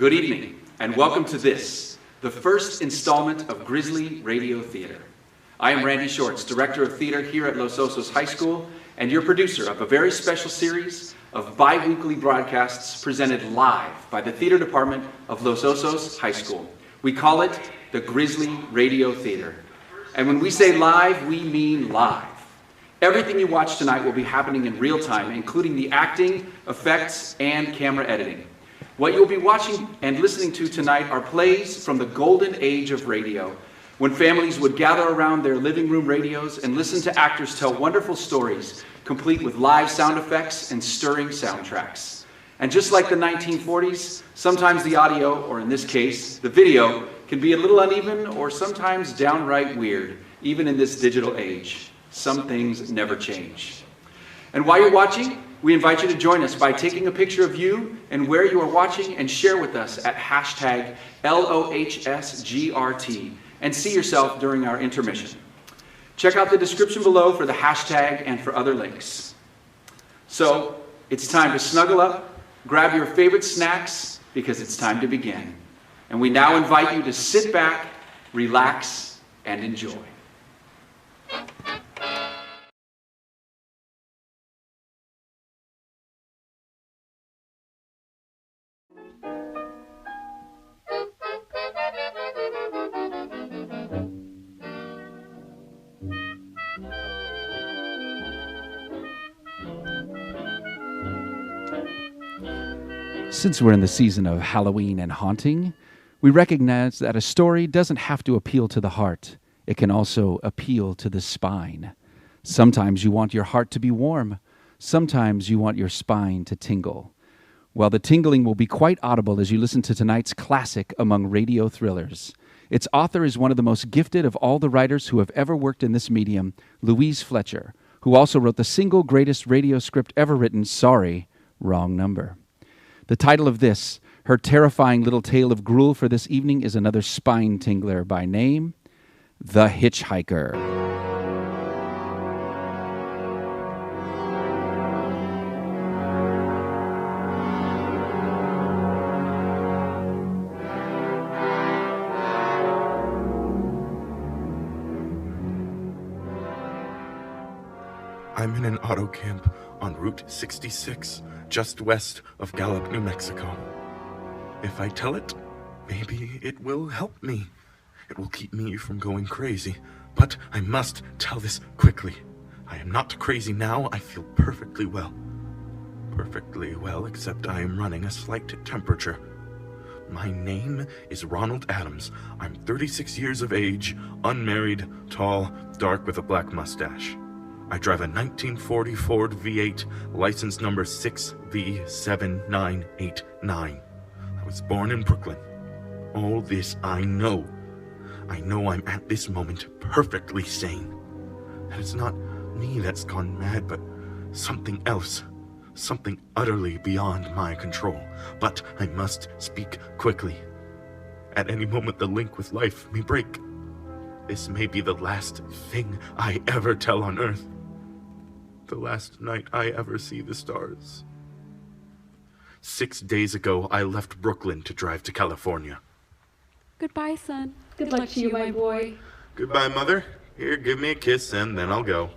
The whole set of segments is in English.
Good evening, and welcome to this, the first installment of Grizzly Radio Theater. I am Randy Shorts, Director of Theater here at Los Osos High School, and your producer of a very special series of bi-weekly broadcasts presented live by the Theater Department of Los Osos High School. We call it the Grizzly Radio Theater. And when we say live, we mean live. Everything you watch tonight will be happening in real time, including the acting, effects, and camera editing. What you'll be watching and listening to tonight are plays from the golden age of radio, when families would gather around their living room radios and listen to actors tell wonderful stories, complete with live sound effects and stirring soundtracks. And just like the 1940s, sometimes the audio, or in this case, the video, can be a little uneven or sometimes downright weird, even in this digital age. Some things never change. And while you're watching, we invite you to join us by taking a picture of you and where you are watching and share with us at hashtag LOHSGRT and see yourself during our intermission. Check out the description below for the hashtag and for other links. So, it's time to snuggle up, grab your favorite snacks, because it's time to begin. And we now invite you to sit back, relax, and enjoy. Since we're in the season of Halloween and haunting, we recognize that a story doesn't have to appeal to the heart. It can also appeal to the spine. Sometimes you want your heart to be warm. Sometimes you want your spine to tingle. Well, the tingling will be quite audible as you listen to tonight's classic among radio thrillers. Its author is one of the most gifted of all the writers who have ever worked in this medium, Louise Fletcher, who also wrote the single greatest radio script ever written, Sorry, Wrong Number. The title of this, her terrifying little tale of gruel for this evening, is another spine tingler by name, The Hitchhiker. I'm in an auto camp on Route 66, just west of Gallup, New Mexico. If I tell it, maybe it will help me. It will keep me from going crazy, but I must tell this quickly. I am not crazy now. I feel perfectly well. Perfectly well, except I am running a slight temperature. My name is Ronald Adams. I'm 36 years of age, unmarried, tall, dark with a black mustache. I drive a 1940 Ford V8, license number 6V7989. I was born in Brooklyn. All this I know. I know I'm at this moment perfectly sane. That it's not me that's gone mad, but something else. Something utterly beyond my control. But I must speak quickly. At any moment the link with life may break. This may be the last thing I ever tell on Earth. The last night I ever see the stars. 6 days ago, I left Brooklyn to drive to California. Goodbye, son. Good luck to you, my boy. Goodbye, Mother. Here, give me a kiss and then I'll go.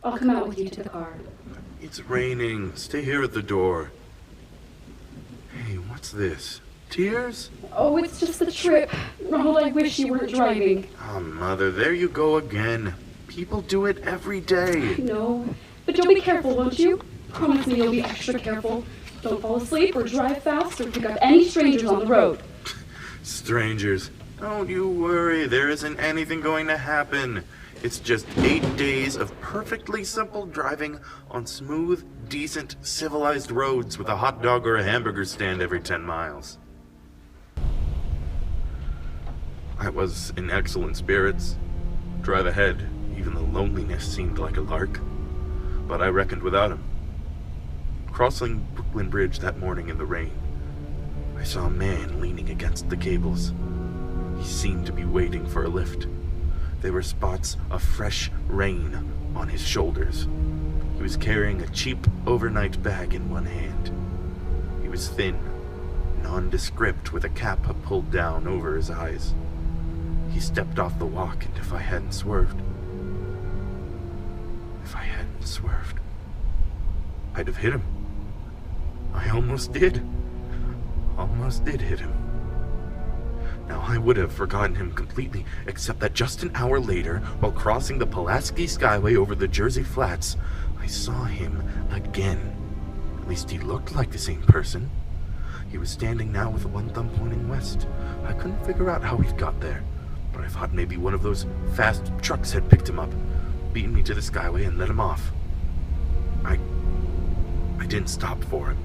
I'll come out with you to the car. It's raining. Stay here at the door. Hey, what's this? Tears? Oh, it's just the trip. Ronald, I wish you weren't driving. Oh, Mother, there you go again. People do it every day. No, but you'll be careful, won't you? Promise me you'll be extra careful. Don't fall asleep or drive fast or pick up any strangers on the road. Strangers? Don't you worry. There isn't anything going to happen. It's just 8 days of perfectly simple driving on smooth, decent, civilized roads with a hot dog or a hamburger stand every 10 miles. I was in excellent spirits. Drive ahead, even the loneliness seemed like a lark. But I reckoned without him. Crossing Brooklyn Bridge that morning in the rain, I saw a man leaning against the cables. He seemed to be waiting for a lift. There were spots of fresh rain on his shoulders. He was carrying a cheap overnight bag in one hand. He was thin, nondescript, with a cap pulled down over his eyes. He stepped off the walk, and if I hadn't swerved, I'd have hit him. I almost did. Almost did hit him. Now, I would have forgotten him completely, except that just an hour later, while crossing the Pulaski Skyway over the Jersey Flats, I saw him again. At least he looked like the same person. He was standing now with one thumb pointing west. I couldn't figure out how he'd got there, but I thought maybe one of those fast trucks had picked him up, beaten me to the Skyway, and let him off. I didn't stop for him.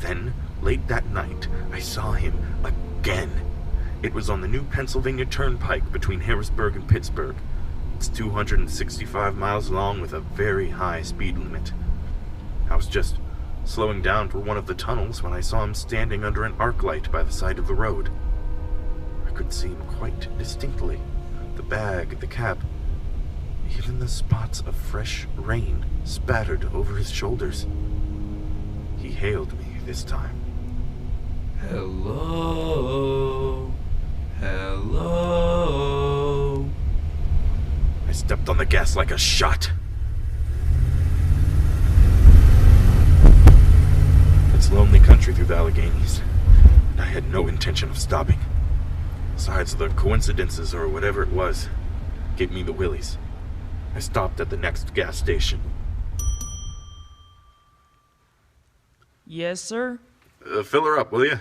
Then, late that night, I saw him again. It was on the new Pennsylvania Turnpike between Harrisburg and Pittsburgh. It's 265 miles long with a very high speed limit. I was just slowing down for one of the tunnels when I saw him standing under an arc light by the side of the road. I could see him quite distinctly. The bag, the cap, even the spots of fresh rain spattered over his shoulders. He hailed me this time. Hello? Hello? I stepped on the gas like a shot. It's lonely country through the Alleghenies, and I had no intention of stopping. Besides, the coincidences, or whatever it was, gave me the willies. I stopped at the next gas station. Yes, sir? Fill her up, will you?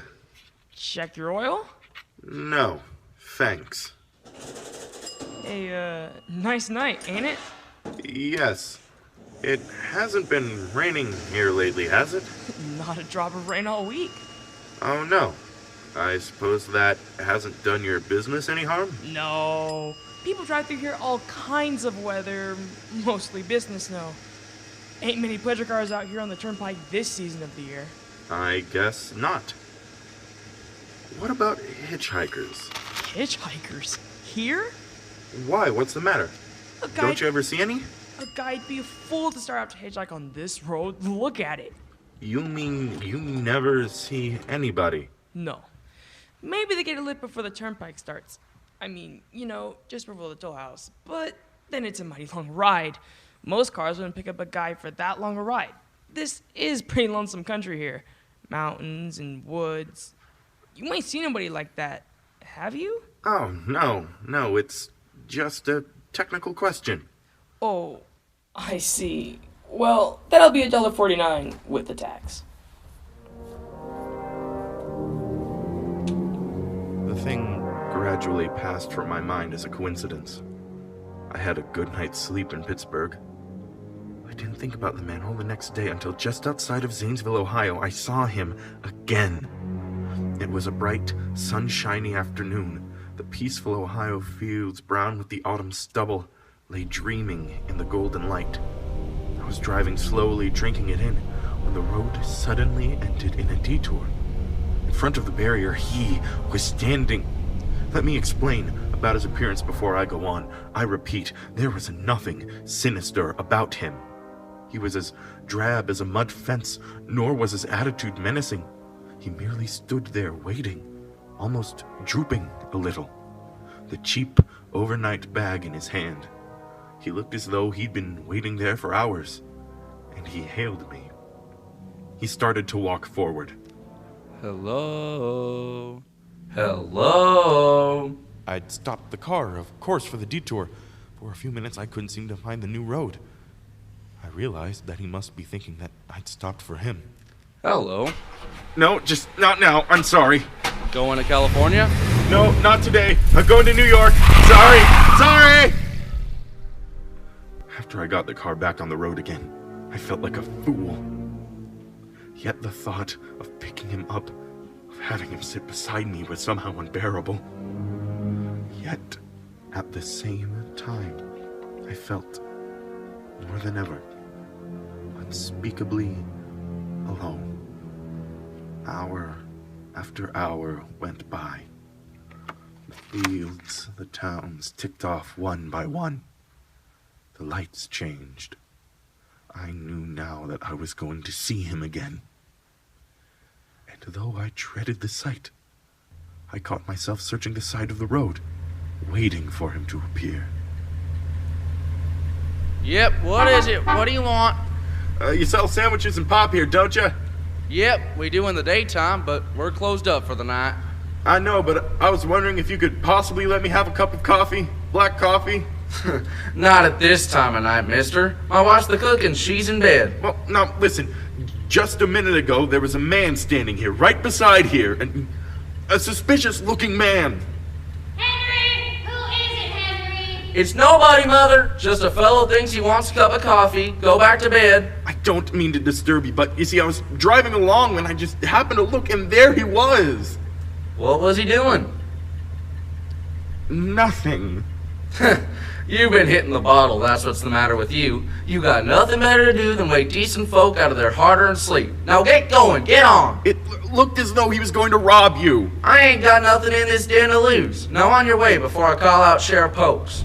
Check your oil? No, thanks. Hey, nice night, ain't it? Yes. It hasn't been raining here lately, has it? Not a drop of rain all week. Oh, no. I suppose that hasn't done your business any harm? No. People drive through here all kinds of weather, mostly business snow. Ain't many pleasure cars out here on the turnpike this season of the year. I guess not. What about hitchhikers? Hitchhikers? Here? Why? What's the matter? Don't you ever see any? A guy'd be a fool to start out to hitchhike on this road. Look at it. You mean you never see anybody? No. Maybe they get a lift before the turnpike starts. I mean, you know, just before the toll house. But then it's a mighty long ride. Most cars wouldn't pick up a guy for that long a ride. This is pretty lonesome country here. Mountains and woods. You ain't seen nobody like that, have you? Oh, no, it's just a technical question. Oh, I see. Well, that'll be $1.49 with the tax. The thing gradually passed from my mind as a coincidence. I had a good night's sleep in Pittsburgh. I didn't think about the man all the next day until just outside of Zanesville, Ohio, I saw him again. It was a bright, sunshiny afternoon. The peaceful Ohio fields, brown with the autumn stubble, lay dreaming in the golden light. I was driving slowly, drinking it in, when the road suddenly ended in a detour. In front of the barrier, he was standing. Let me explain about his appearance before I go on. I repeat, there was nothing sinister about him. He was as drab as a mud fence, nor was his attitude menacing. He merely stood there waiting, almost drooping a little, the cheap overnight bag in his hand. He looked as though he'd been waiting there for hours, and he hailed me. He started to walk forward. Hello? Hello? I'd stopped the car, of course, for the detour. For a few minutes, I couldn't seem to find the new road. I realized that he must be thinking that I'd stopped for him. Hello? No, just not now. I'm sorry. Going to California? No, not today. I'm going to New York. Sorry! After I got the car back on the road again, I felt like a fool. Yet the thought of picking him up, of having him sit beside me, was somehow unbearable. Yet, at the same time, I felt, more than ever, unspeakably alone. Hour after hour went by. The fields, the towns ticked off one by one. The lights changed. I knew now that I was going to see him again. And though I dreaded the sight, I caught myself searching the side of the road, waiting for him to appear. Yep, what is it? What do you want? You sell sandwiches and pop here, don't you? Yep, we do in the daytime, but we're closed up for the night. I know, but I was wondering if you could possibly let me have a cup of coffee? Black coffee? Not at this time of night, mister. My wife's the cook and she's in bed. Well, now, listen. Just a minute ago, there was a man standing here, right beside here, and a suspicious-looking man. Henry! Who is it, Henry? It's nobody, Mother. Just a fellow thinks he wants a cup of coffee. Go back to bed. I don't mean to disturb you, but you see, I was driving along when I just happened to look, and there he was. What was he doing? Nothing. You've been hitting the bottle, that's what's the matter with you. You got nothing better to do than wake decent folk out of their hard-earned sleep. Now get going, get on. It looked as though he was going to rob you. I ain't got nothing in this den to lose. Now on your way before I call out Sheriff Pokes.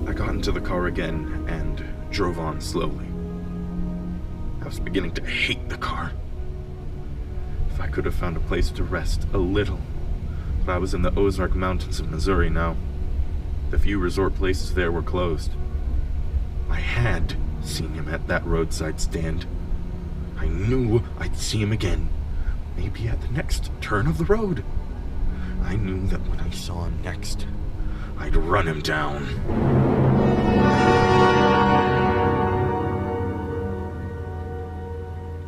I got into the car again and drove on slowly. I was beginning to hate the car. If I could have found a place to rest a little. But I was in the Ozark Mountains of Missouri now. The few resort places there were closed. I had seen him at that roadside stand. I knew I'd see him again. Maybe at the next turn of the road. I knew that when I saw him next, I'd run him down.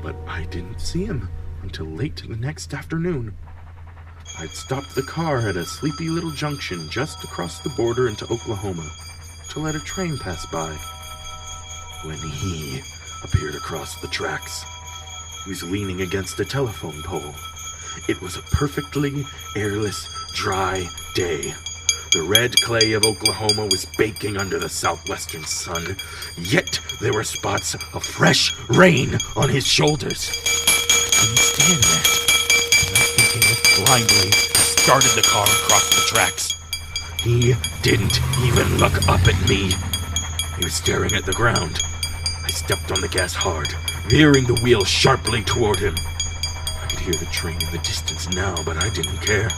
But I didn't see him until late the next afternoon. I'd stopped the car at a sleepy little junction just across the border into Oklahoma to let a train pass by. When he appeared across the tracks, he was leaning against a telephone pole. It was a perfectly airless, dry day. The red clay of Oklahoma was baking under the southwestern sun, yet there were spots of fresh rain on his shoulders. I couldn't stand that. And I thinking blindly, started the car across the tracks. He didn't even look up at me. He was staring at the ground. I stepped on the gas hard, veering the wheel sharply toward him. I could hear the train in the distance now, but I didn't care.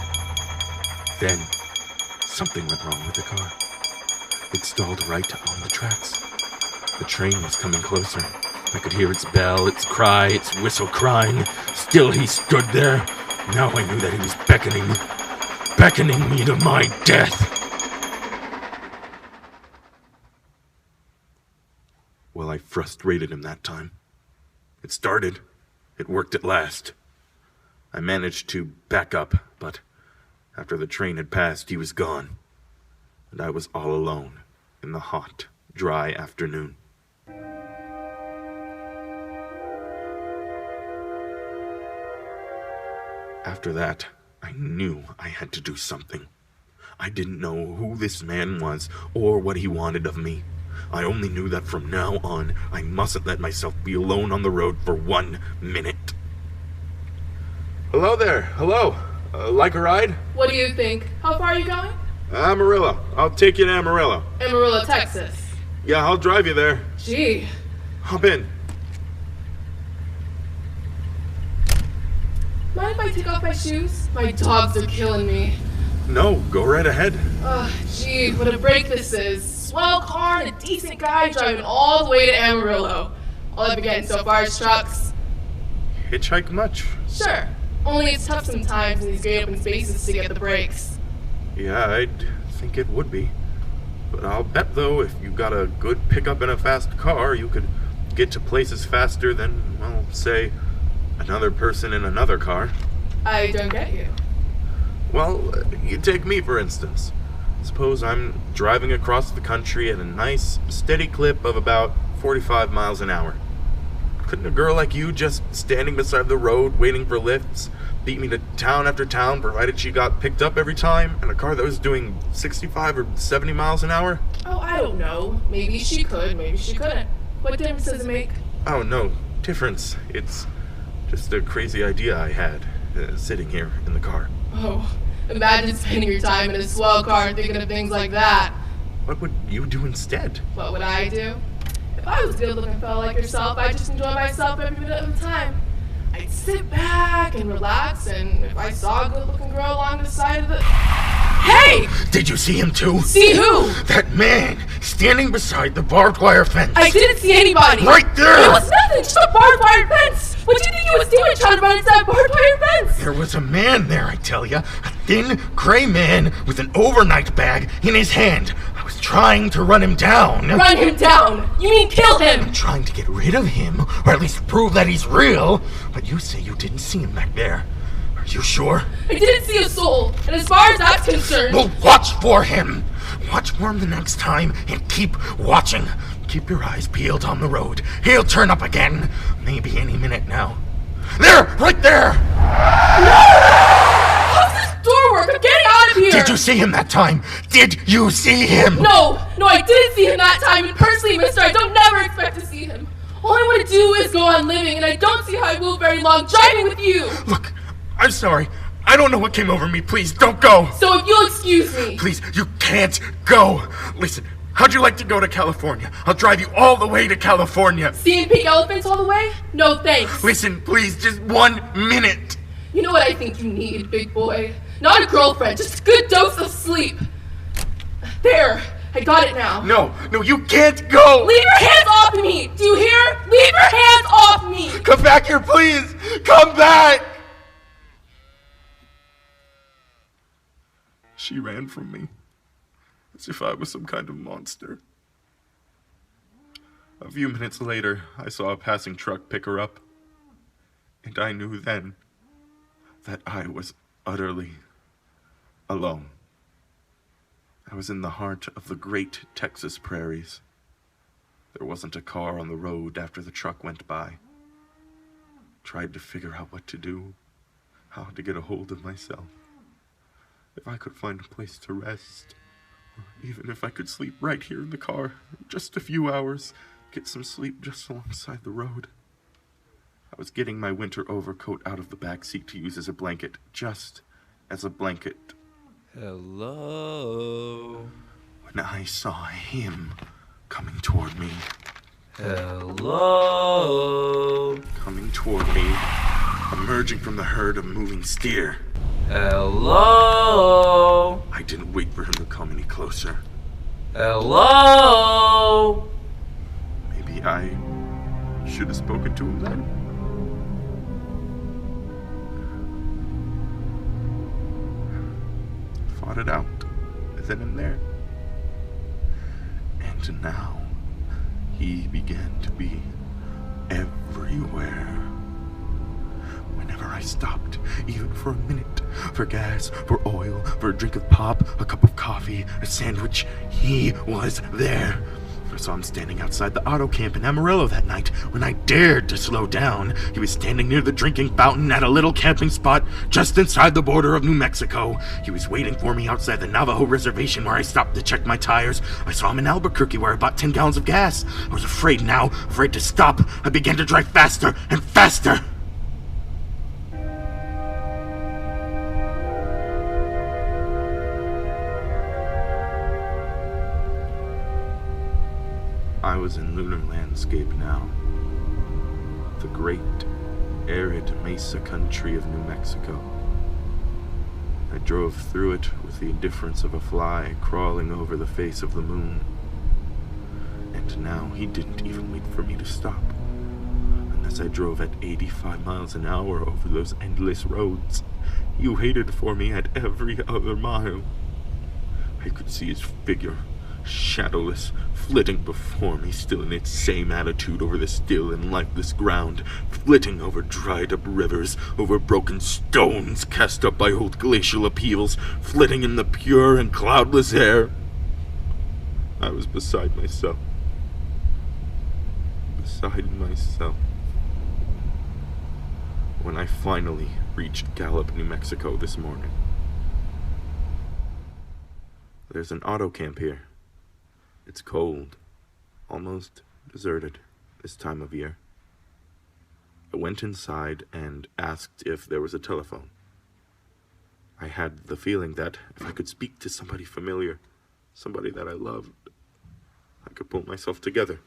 Then, something went wrong with the car. It stalled right on the tracks. The train was coming closer. I could hear its bell, its cry, its whistle crying. Still he stood there. Now I knew that he was beckoning me to my death. Well, I frustrated him that time. It started. It worked at last. I managed to back up, but after the train had passed, he was gone. And I was all alone in the hot, dry afternoon. After that, I knew I had to do something. I didn't know who this man was or what he wanted of me. I only knew that from now on, I mustn't let myself be alone on the road for 1 minute. Hello there. Hello. Like a ride? What do you think? How far are you going? Amarillo. I'll take you to Amarillo. Amarillo, Texas. Yeah, I'll drive you there. Gee. Hop in. Mind if I take off my shoes? My dogs are killing me. No, go right ahead. Ugh, gee, what a break this is. Swell car and a decent guy driving all the way to Amarillo. All I've been getting so far is trucks. Hitchhike much? Sure. Only it's tough sometimes in these great open spaces to get the brakes. Yeah, I'd think it would be. But I'll bet, though, if you got a good pickup and a fast car, you could get to places faster than, well, say, another person in another car. I don't get you. Well, you take me, for instance. Suppose I'm driving across the country at a nice, steady clip of about 45 miles an hour. Couldn't a girl like you, just standing beside the road waiting for lifts, beat me to town after town, provided she got picked up every time in a car that was doing 65 or 70 miles an hour? Oh, I don't know. Maybe she could, maybe she couldn't. What difference does it make? Oh, no difference. It's just a crazy idea I had, sitting here in the car. Oh, Imagine spending your time in a swell car thinking of things like that. What would you do instead? What would I do? If I was a good-looking fella like yourself, I'd just enjoy myself every minute of the time. I'd sit back and relax, and if I saw a good-looking girl along the side of the... Hey! Did you see him too? See who? That man standing beside the barbed wire fence. I didn't see anybody. Right there! It was nothing, just a barbed wire fence. What do you think he was doing trying to run into that barbed wire fence? There was a man there, I tell ya. A thin, gray man with an overnight bag in his hand. I was trying to run him down. Run him down? You mean kill him? I'm trying to get rid of him, or at least prove that he's real. But you say you didn't see him back there. Are you sure? I didn't see a soul, and as far as that's concerned... Well, watch for him. Watch for him the next time, and keep watching. Keep your eyes peeled on the road. He'll turn up again. Maybe any minute now. There! Right there! How's this door work? I'm getting out of here! Did you see him that time? Did you see him? No, I didn't see him that time, and personally, mister, I don't never expect to see him. All I want to do is go on living, and I don't see how I will very long driving with you. Look, I'm sorry. I don't know what came over me. Please, don't go. So if you'll excuse me. Please, you can't go. Listen, how'd you like to go to California? I'll drive you all the way to California. Seeing pink elephants all the way? No thanks. Listen, please, just 1 minute. You know what I think you need, big boy? Not a girlfriend, just a good dose of sleep. There, I got it now. No, you can't go. Leave your hands off me! Do you hear? Leave your hands off me! Come back here, please. Come back. She ran from me, as if I was some kind of monster. A few minutes later, I saw a passing truck pick her up, and I knew then that I was utterly alone. I was in the heart of the great Texas prairies. There wasn't a car on the road after the truck went by. Tried to figure out what to do, how to get a hold of myself. If I could find a place to rest, or even if I could sleep right here in the car, just a few hours, get some sleep just alongside the road. I was getting my winter overcoat out of the back seat to use as a blanket, just as a blanket. Hello? When I saw him coming toward me. Hello? Coming toward me, emerging from the herd of moving steer. Hello? I didn't wait for him to come any closer. Hello? Maybe I should have spoken to him then. Fought it out, then and there. And now, he began to be everywhere. Whenever I stopped, even for a minute, for gas, for oil, for a drink of pop, a cup of coffee, a sandwich, he was there. I saw him standing outside the auto camp in Amarillo that night. When I dared to slow down, he was standing near the drinking fountain at a little camping spot just inside the border of New Mexico. He was waiting for me outside the Navajo reservation where I stopped to check my tires. I saw him in Albuquerque where I bought 10 gallons of gas. I was afraid now, afraid to stop. I began to drive faster and faster. I was in lunar landscape now. The great, arid mesa country of New Mexico. I drove through it with the indifference of a fly crawling over the face of the moon. And now he didn't even wait for me to stop. And as I drove at 85 miles an hour over those endless roads, he waited for me at every other mile. I could see his figure, shadowless, flitting before me, still in its same attitude over the still and lifeless ground, flitting over dried-up rivers, over broken stones cast up by old glacial upheavals, flitting in the pure and cloudless air. I was beside myself. Beside myself. When I finally reached Gallup, New Mexico this morning. There's an auto camp here. It's cold, almost deserted this time of year. I went inside and asked if there was a telephone. I had the feeling that if I could speak to somebody familiar, somebody that I loved, I could pull myself together.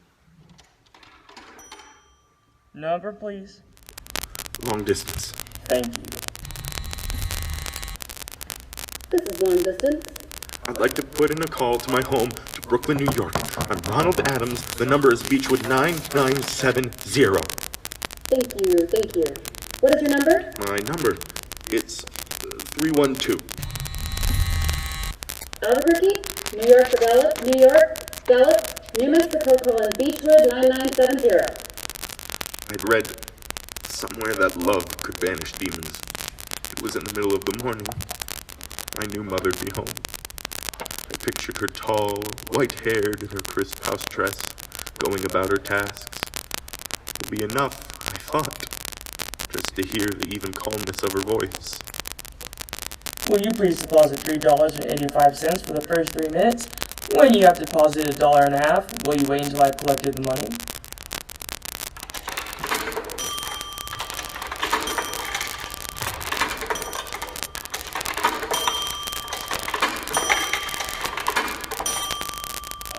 Number, please. Long distance. Thank you. This is long distance. I'd like to put in a call to my home to Brooklyn, New York. I'm Ronald Adams. The number is Beechwood 9970. Thank you. What is your number? My number, it's 312. Albuquerque, New York to Gallup, New Mexico, Beechwood 9970. I'd read somewhere that love could banish demons. It was in the middle of the morning. I knew Mother'd be home. I pictured her tall, white-haired in her crisp house dress, going about her tasks. It'd be enough, I thought, just to hear the even calmness of her voice. Will you please deposit $3.85 for the first 3 minutes? When you have deposited $1.50, will you wait until I've collected the money?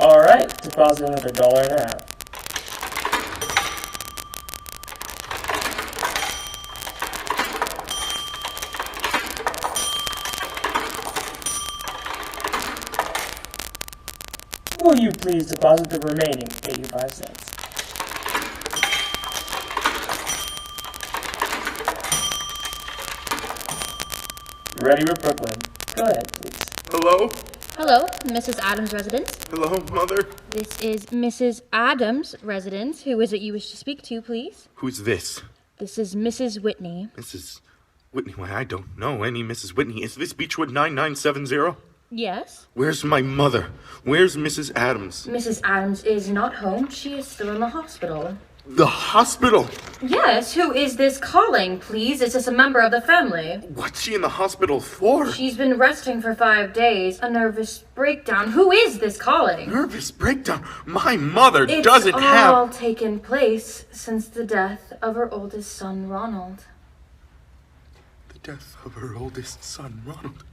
Alright, deposit another $1.50. Will you please deposit the remaining 85 cents? Ready with Brooklyn. Go ahead, please. Hello? Hello, Mrs. Adams' residence. Hello, Mother? This is Mrs. Adams' residence. Who is it you wish to speak to, please? Who's this? This is Mrs. Whitney. Mrs. Whitney? Why, I don't know any Mrs. Whitney. Is this Beechwood 9970? Yes? Where's my mother? Where's Mrs. Adams? Mrs. Adams is not home. She is still in the hospital. The hospital? Yes, who is this calling, please? Is this a member of the family? What's she in the hospital for? She's been resting for 5 days. A nervous breakdown. Who is this calling? Nervous breakdown? My mother doesn't have... It's all taken place since the death of her oldest son, Ronald. The death of her oldest son, Ronald?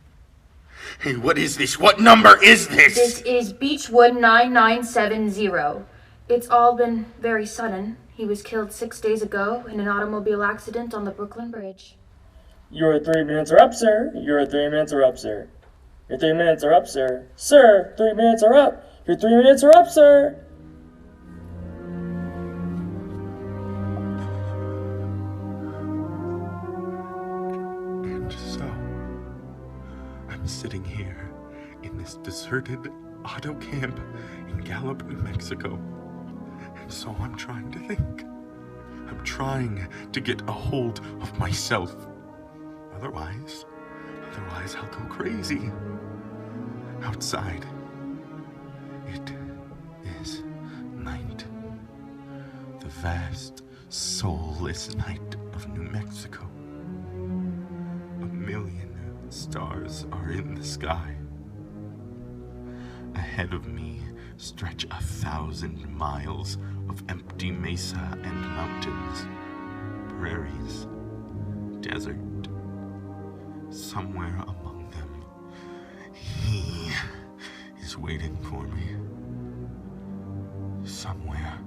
Hey, what is this? What number is this? This is Beechwood 9970. It's all been very sudden. He was killed 6 days ago in an automobile accident on the Brooklyn Bridge. Your 3 minutes are up, sir. Your 3 minutes are up, sir. Your 3 minutes are up, sir. Sir, 3 minutes are up. Your 3 minutes are up, sir. And so, I'm sitting here in this deserted auto camp in Gallup, New Mexico. And so I'm trying to think. I'm trying to get a hold of myself. Otherwise I'll go crazy. Outside, it is night. The vast, soulless night of New Mexico. 1,000,000 stars are in the sky. Ahead of me stretch 1,000 miles of empty mesa and mountains, prairies, desert. Somewhere among them, he is waiting for me. Somewhere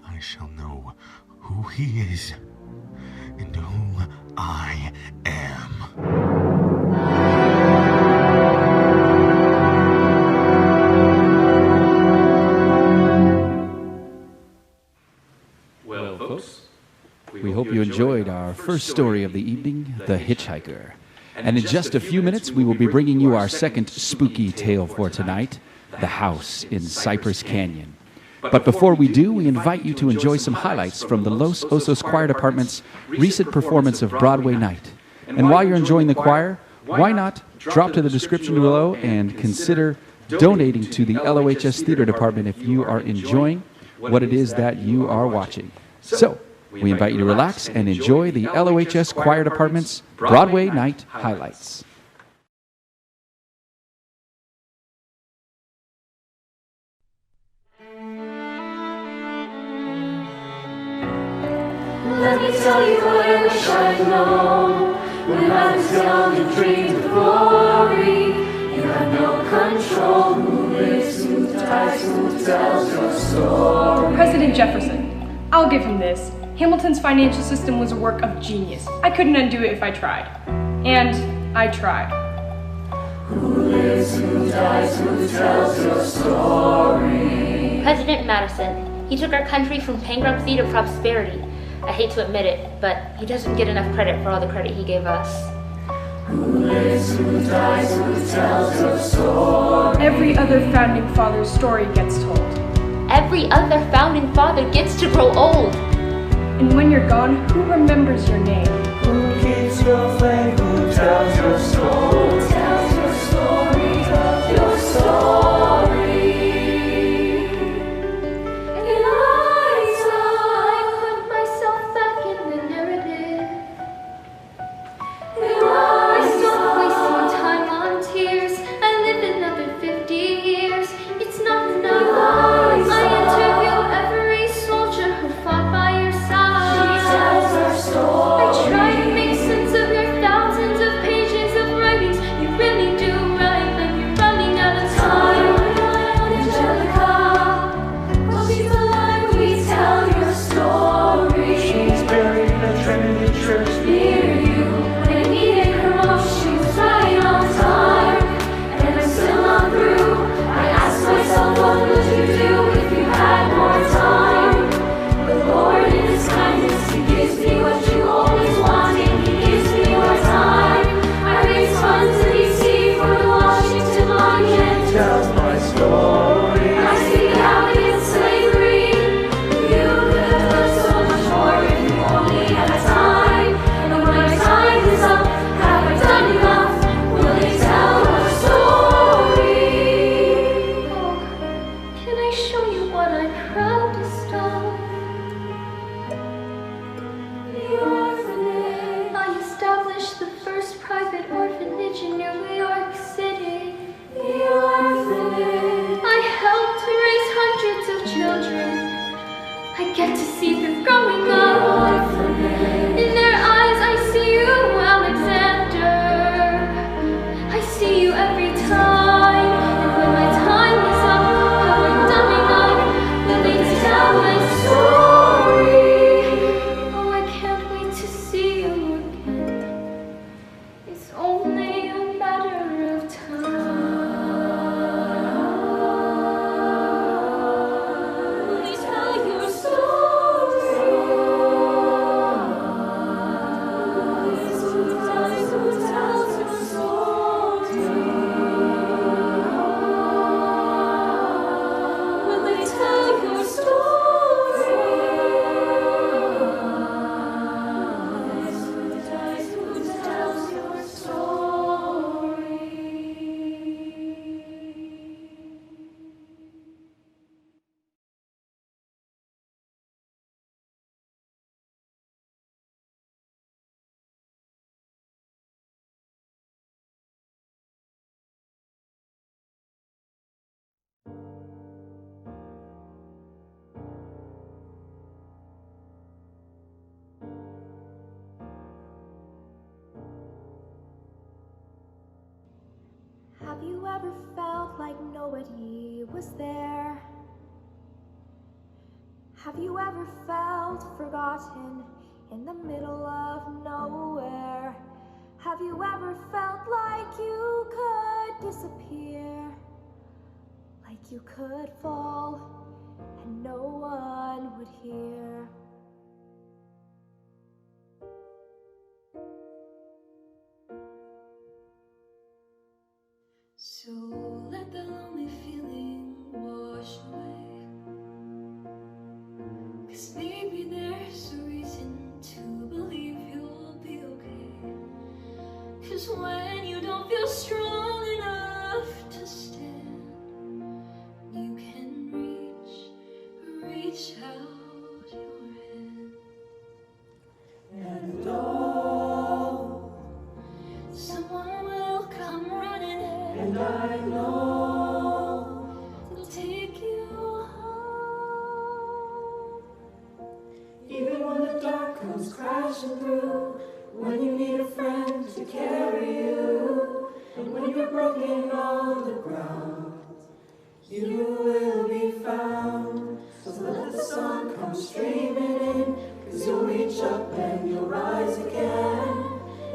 I shall know who he is and who I am. Well, folks, We hope you enjoyed our first story of the evening, The Hitchhiker. And in just a few minutes, we will be bringing you our second spooky tale for tonight, The House in Cypress Canyon. But before we do, we invite you to enjoy some highlights from the Los Osos Choir Department's recent performance of Broadway Night. And while you're enjoying the choir, why not drop to the description below and consider donating to the LOHS Theater Department if you are enjoying what it is that you are watching. So, we invite you to relax and enjoy the LOHS Choir Department's Broadway Night highlights. Let me tell you what I wish I'd known When I was young and dreamed of glory, you have no control. Who lives, who dies, who tells your story? President Jefferson. I'll give him this. Hamilton's financial system was a work of genius. I couldn't undo it if I tried. And I tried. Who lives, who dies, who tells your story? President Madison. He took our country from bankruptcy to prosperity. I hate to admit it, but he doesn't get enough credit for all the credit he gave us. Who lives, who dies, who tells your story? Every other founding father's story gets told. Every other founding father gets to grow old. And when you're gone, who remembers your name? Who keeps your flame? Who tells your story? Who tells your story? Your story. Eliza, I put myself back in the narrative. I stopped wasting time on tears. I lived another 50 years. It's not enough. I interview every soldier who fought by your side. She tells her story. I try to make sense of your thousands of pages of writings. You really do write like you're running out of time. Angelica, while she's alive, we tell your story. She's buried in a Trinity church near you. When I needed her most, she was right on time. And I'm still not through. I ask myself, what would you do if you had more time? The Lord in His kindness, He gives me what you always wanted. He gives me more time. I raise funds in D.C. for the Washington Monument. Tells my story. I speak out against slavery. You could have done so much more if you only had time. And when my time is up, have I done enough? Will they tell our story? Oh, can I show you what I'm proudest of? The orphanage. I established the first private orphanage in New York City. The orphanage. I helped to raise hundreds of children. I get to see them growing up. In their eyes I see you, Alexander. I see you every time. And when my time is up, have I done enough? Will they tell my story? Oh, I can't wait to see you again. It's only a matter of time. Will they tell your story? Who tells your story? Will they tell your story? Who tells your story? Have you ever felt like nobody was there? Have you ever felt forgotten in the middle of nowhere? Have you ever felt like you could disappear? Like you could fall and no one would hear? So let the lonely feeling wash away. 'Cause maybe there's a reason to believe you'll be okay. 'Cause when you don't feel strong enough to stand, you can reach out your hand. And oh, someone will come running, and I know they'll take you home. Even when the dark comes crashing through, when you need a friend to carry you, and when you're broken on the ground, you will be found. So let the sun come streaming in, 'cause you'll reach up and you'll rise again.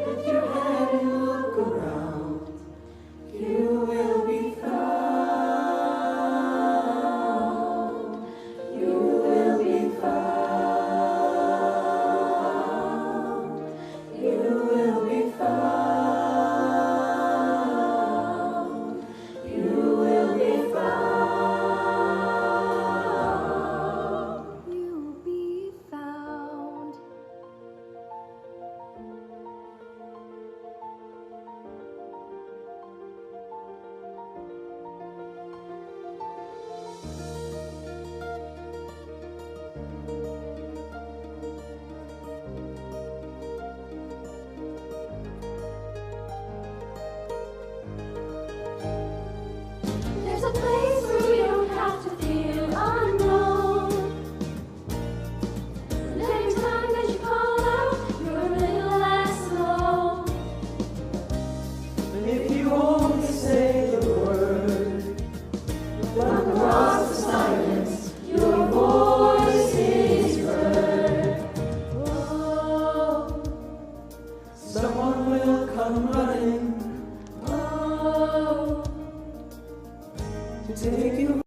Lift your head and look around, you will be found. You will be found. You will be found. You will be found. You'll be found. There's a place where you don't have to feel unknown. And every time that you call out, you're a little less alone. And if you only say the word, from across the silence, your voice is heard. Oh, someone will come running. Oh, to take you.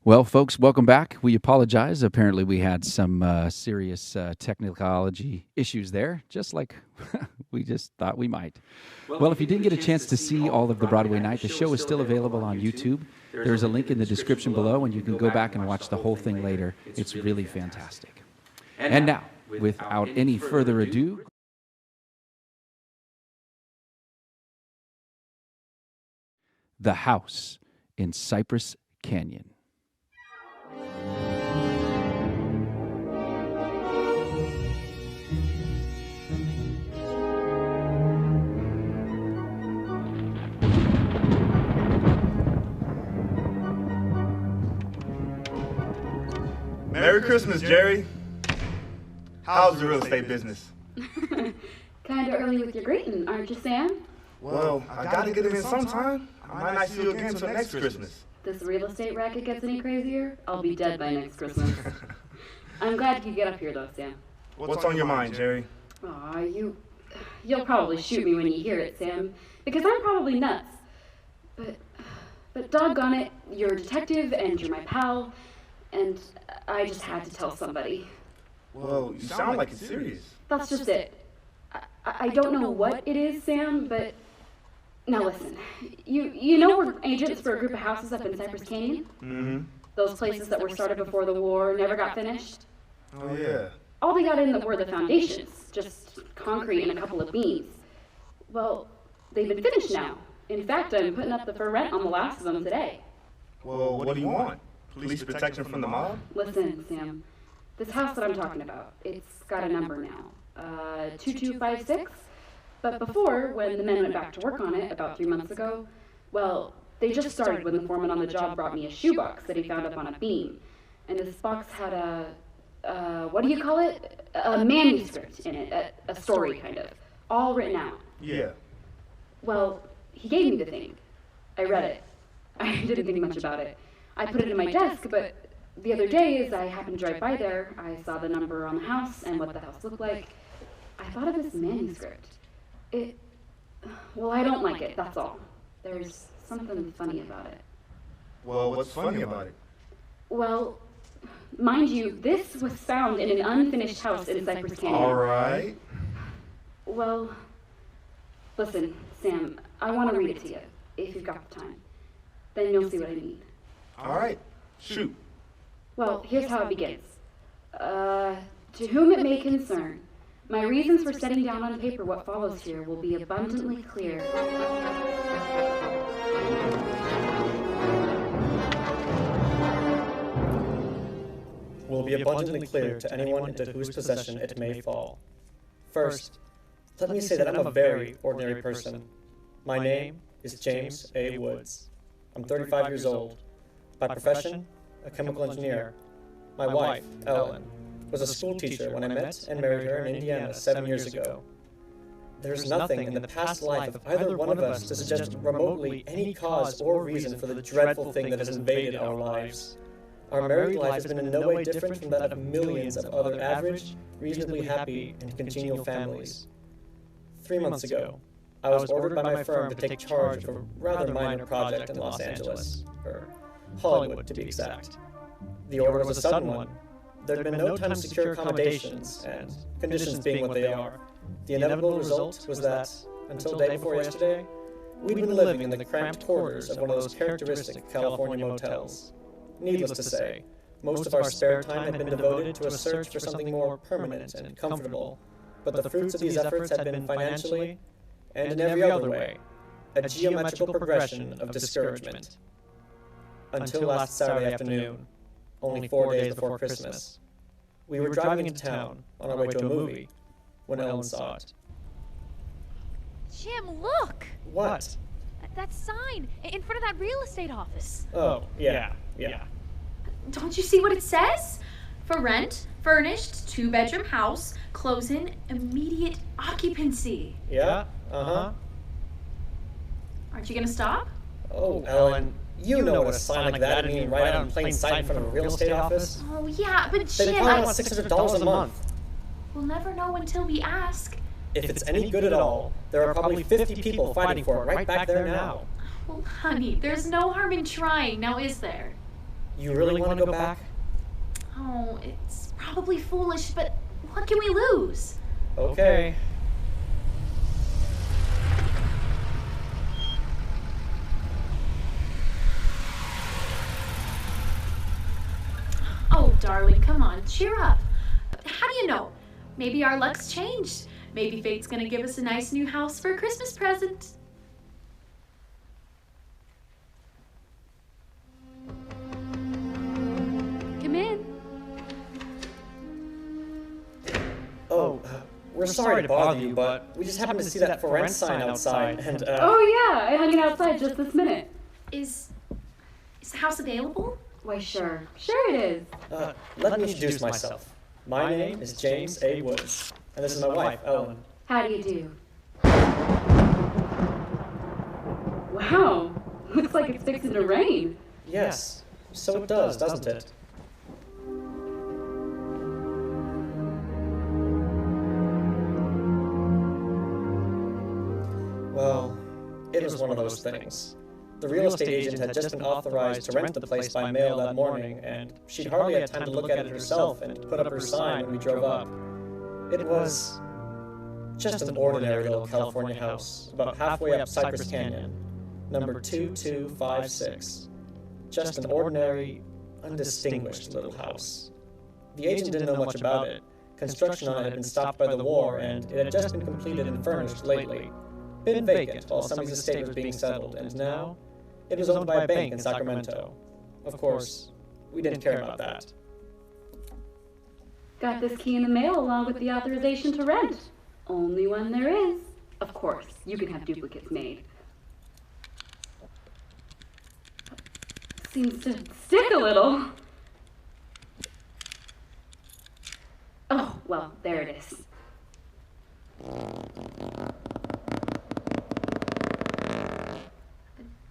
Well, folks, welcome back. We apologize. Apparently, we had some serious technology issues there, just like we just thought we might. Well, if you didn't get a chance to see all of the Broadway night, the show is still available on YouTube. There's a link in the description below, and you can go back and watch the whole thing later. It's really fantastic. And now, without any further ado, The House in Cypress Canyon. Merry Christmas, Jerry. How's the real estate business? Kinda early with your greeting, aren't you, Sam? Well, I gotta get him in sometime. I might not see you again until next Christmas. This real estate racket gets any crazier, I'll be dead by next Christmas. I'm glad you get up here, though, Sam. What's on your mind, Jerry? Aw, you'll probably shoot me when you hear it, Sam, because I'm probably nuts. But doggone it, you're a detective and you're my pal, and I just had to tell somebody. Well, you sound like it's serious. That's just it. I don't know what it is, Sam, but now listen. You know we're agents for a group of houses up in Cypress Canyon? Mm-hmm. Those places that were started before the war, never got finished? Oh, yeah. All they got in were the foundations, just concrete and a couple of beams. Well, they've been finished now. In fact, I'm putting up for rent on the last of them today. Well, what do you want? Police protection from the mob? Listen, Sam. This house that I'm talking about, it's got a number now. 2256. But before, when the men went back to work on it about 3 months ago, well, they just started when the foreman on the job brought me a shoebox that he found up on a beam. And this box had what do you call it? A manuscript in it, a story kind of, all written out. Yeah. Well, he gave me the thing. I read it. I didn't think much about it. I put it in my desk, but the other day, as I happened to drive by there, I saw the number on the house and what the house looked like. I thought of this manuscript. Well, I don't like it, that's all. There's something funny about it. Well, what's funny about it? Well, mind you, this was found in an unfinished house in Cypress Canyon. All right. Well, listen, Sam, I want to read it to you, if you've got the time. Then you'll see what I mean. All right. Shoot. Well, here's how it begins. To whom it may concern, my reasons for setting down on paper what follows here will be abundantly clear. Will be abundantly clear to anyone into whose possession it may fall. First, let me say that I'm a very ordinary person. My name is James A. Woods. I'm 35 years old. By profession, a chemical engineer. My wife, Ellen, was a school teacher when I met and married her in Indiana 7 years ago. There's nothing in the past life of either one of us to suggest remotely any cause or reason for the dreadful thing that has invaded our lives. Our married life has been in no way different from that of millions of other average, reasonably happy, and congenial families. 3 months ago, I was ordered by my firm to take charge of a rather minor project in Los Angeles, or Hollywood to be exact. The order was a sudden one. There'd been no time to secure accommodations, and conditions being what they are, the inevitable result was that, until day before yesterday, we'd been living in the cramped quarters of one of those characteristic California motels. Needless to say, most of our spare time had been devoted to a search for something more permanent and comfortable, but the fruits of these efforts had been financially, and in every other way, a geometrical progression of discouragement. Until last Saturday afternoon, only 4 days before Christmas, we were driving into town on our way to a movie when Ellen saw it. Jim, look! What? That sign in front of that real estate office. Oh, yeah. Don't you see what it says? For rent, furnished, 2-bedroom house, close-in, immediate occupancy. Yeah, uh-huh. Aren't you gonna stop? Oh, Ellen, you know what a sign like that would mean right out in plain sight in front of a real estate office. Oh, yeah, but They Jim, probably want $600 a month. We'll never know until we ask. If it's any good at all, there are probably 50 people fighting for it right back there now. Well, honey, there's no harm in trying, now is there? You really want to go back? Oh, it's probably foolish, but what can we lose? Okay. Oh, darling, come on, cheer up. How do you know? Maybe our luck's changed. Maybe fate's gonna give us a nice new house for a Christmas present. Come in. Oh, we're sorry to bother you, but we just happened to see that for rent sign outside, and Oh yeah, I hung it outside just this minute. Is the house available? Why sure it is. Let me introduce myself. My name is James A. Woods, and this is my wife, Ellen. How do you do? Wow, looks like it's fixing to rain. Yes, so it does, doesn't it? Well, it was one of those things. The real estate agent had just been authorized to rent the place by mail that morning, and she'd hardly had time to look at it herself and put up her sign when we drove up. It was just an ordinary little California house, about halfway up Cypress Canyon, number 2256. Just an ordinary, undistinguished little house. The agent didn't know much about it. Construction on it had been stopped by the war, and it had just been completed and furnished lately. Been vacant while somebody's estate was being settled, and now it was owned by a bank in Sacramento. Of course, we didn't care about that. Got this key in the mail along with the authorization to rent. Only one there is. Of course, you can have duplicates made. Seems to stick a little. Oh, well, there it is.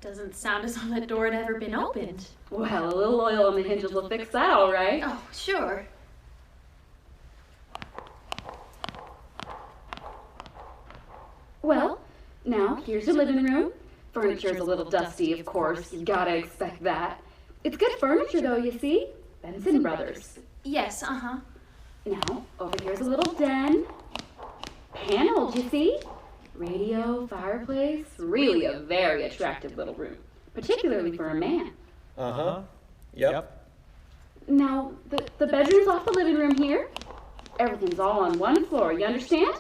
Doesn't sound as though that door had ever been opened. Well, a little oil on the hinges will fix that, all right? Oh, sure. Well, now here's your living room. Furniture's a little dusty, of course. You gotta expect that. It's good furniture, though, you see? Benson Brothers. Yes, Now, over here's a little den. Paneled, you see? Radio, fireplace. Really a very attractive little room. Particularly for a man. Yep. Now, the bedroom's off the living room here. Everything's all on one floor, you understand?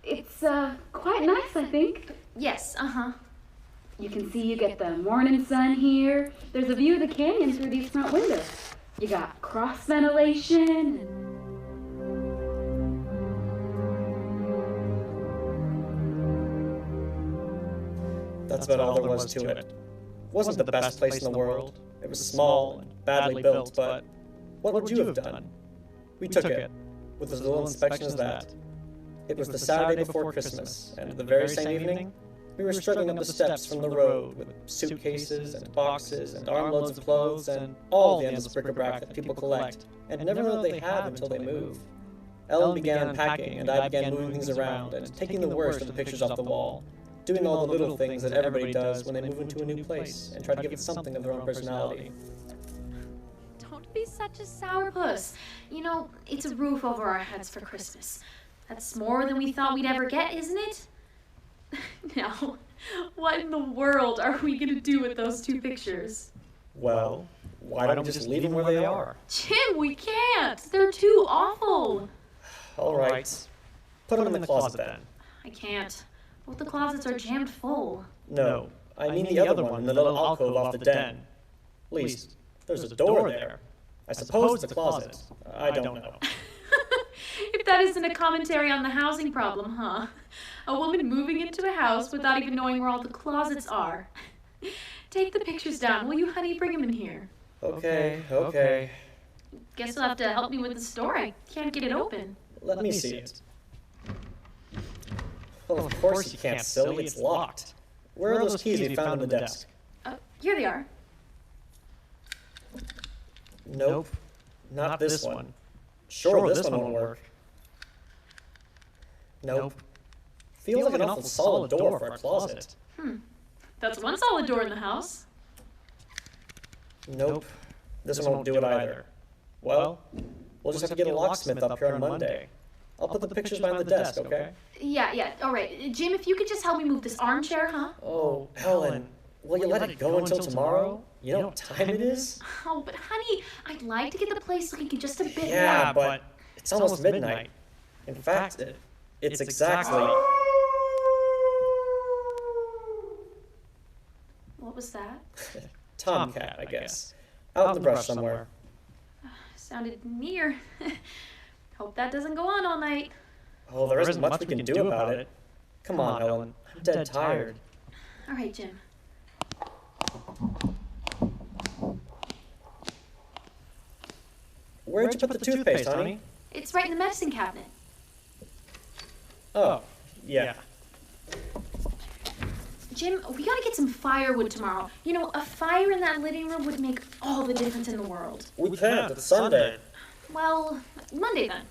It's, quite nice, I think. Yes, You can see you get the morning sun here. There's a view of the canyon through these front windows. You got cross ventilation. That's about all there was to it. It wasn't the best place in the world. It was small and badly built, but what would you have done? We took it, with as little inspection as that. It was the Saturday before Christmas, and the very same evening, we were struggling up the steps from the road with suitcases and boxes and armloads of clothes and all the endless bric-a-brac that people collect and never know they have until they move. Ellen began unpacking, and I began moving things around and taking the worst of the pictures off the wall, doing all the little things that everybody does when they move into a new place and try to give it something of their own personality. Don't be such a sourpuss. You know, it's a roof over our heads for Christmas. That's more than we thought we'd ever get, isn't it? Now, what in the world are we gonna do with those two pictures? Well, why don't we just leave them where they are? Jim, we can't! They're too awful! All right. Put them in the closet then. I can't. Both the closets are jammed full. No, I mean the other one in the little alcove off the den. At least, there's a door there. I suppose it's a closet. I don't know. If that isn't a commentary on the housing problem, huh? A woman moving into a house without even knowing where all the closets are. Take the pictures down, will you, honey? Bring them in here. Okay. Guess you'll have to help me with the store. I can't get it open. Let me see it. Well, of course you can't, silly. It's locked. Where are those keys we found on the desk? Here they are. Nope. Not this one. Sure, this one won't work. Nope. Feels like an awful solid door for a closet. That's one solid door in the house. Nope. This one won't do it either. Well, we'll just have to get a locksmith up here on Monday. I'll put the pictures behind the desk, okay? Yeah, all right. Jim, if you could just help me move this armchair, huh? Oh, Helen, will you let it go until tomorrow? You know what time it is? Oh, but honey, I'd like to get the place looking just a bit more. Yeah, but it's almost midnight. In fact, it's exactly... What was that? Tomcat, I guess. Out in the brush somewhere. Sounded near. Hope that doesn't go on all night. Oh, there isn't much we can do about it. Come on, Ellen. I'm dead tired. All right, Jim. Where'd you put the toothpaste, honey? It's right in the medicine cabinet. Oh, yeah. Jim, we gotta get some firewood tomorrow. You know, a fire in that living room would make all the difference in the world. We can't. It's Sunday. Well, Monday then.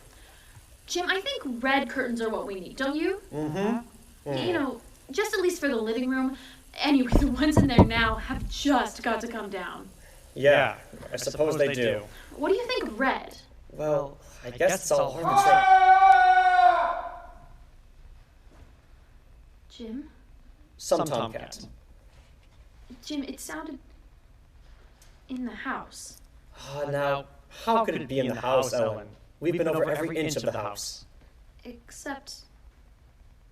Jim, I think red curtains are what we need, don't you? You know, just at least for the living room. Anyway, the ones in there now have just got to come down. Yeah, I suppose they do. What do you think of red? Well, I guess it's all hard to say. Jim? Some tomcat. Jim, it sounded in the house. Now, how could it be in the house, Ellen? We've been over every inch of the house. Except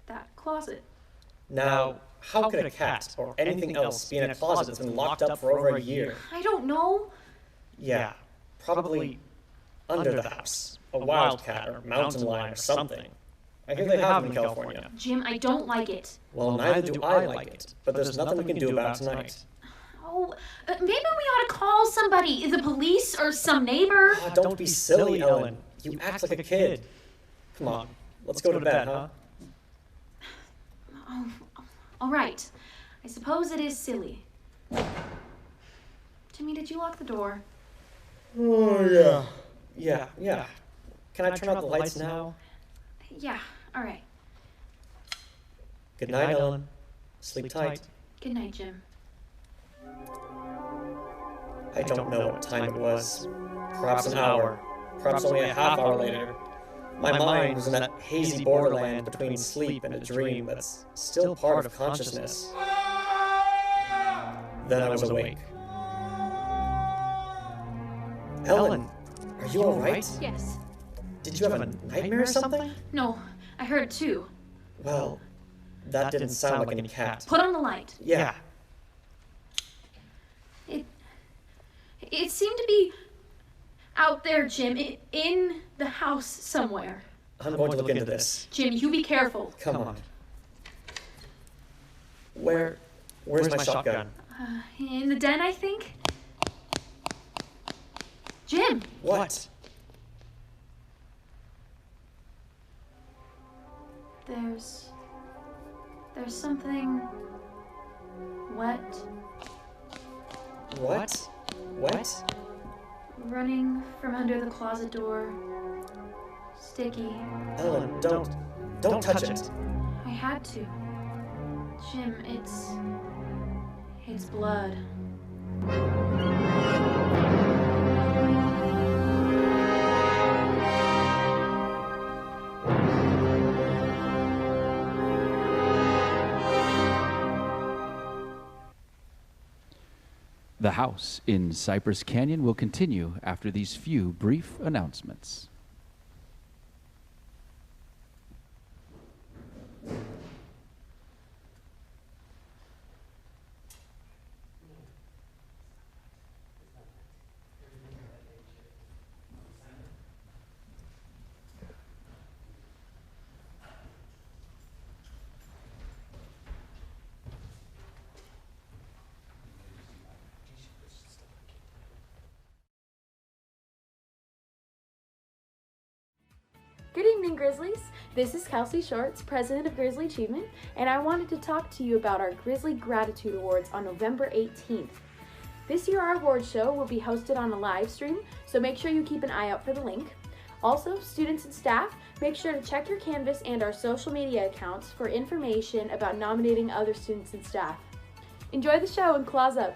that closet. Now, how could a cat or anything else be in a closet that's been locked up for over a year? I don't know. Yeah, probably under the house. A wildcat or mountain lion or something. I hear they have them in California. Jim, I don't like it. Well, neither do I like it, but there's nothing we can do about it tonight. Oh, maybe we ought to call somebody, the police or some neighbor. Oh, don't be silly, Ellen. You act like a kid. Come on, let's go to bed, huh? Oh, all right. I suppose it is silly. Jimmy, did you lock the door? Oh, yeah. Yeah. Can I turn out the lights now? Yeah, all right. Good night, Ellen. Sleep tight. Good night, Jim. I don't know what time it was. Perhaps an hour. Perhaps only a half hour later. My mind was in that hazy borderland between sleep and a dream that's still part of consciousness. Then I was awake. Ellen, are you alright? Yes. Did you have a nightmare or something? No, I heard two. Well, that didn't sound like any cat. Put on the light. Yeah. It seemed to be out there, Jim, in the house somewhere. I'm going to look into this. Jim, you be careful. Come on. Where's my shotgun? In the den, I think. Jim! What? There's something wet. What? Wet? Running from under the closet door. Sticky. Ellen, don't touch it. I had to. Jim, it's blood. The House in Cypress Canyon will continue after these few brief announcements. Good evening, Grizzlies. This is Kelsey Shorts, president of Grizzly Achievement, and I wanted to talk to you about our Grizzly Gratitude Awards on November 18th. This year, our award show will be hosted on a live stream, so make sure you keep an eye out for the link. Also, students and staff, make sure to check your Canvas and our social media accounts for information about nominating other students and staff. Enjoy the show and claws up!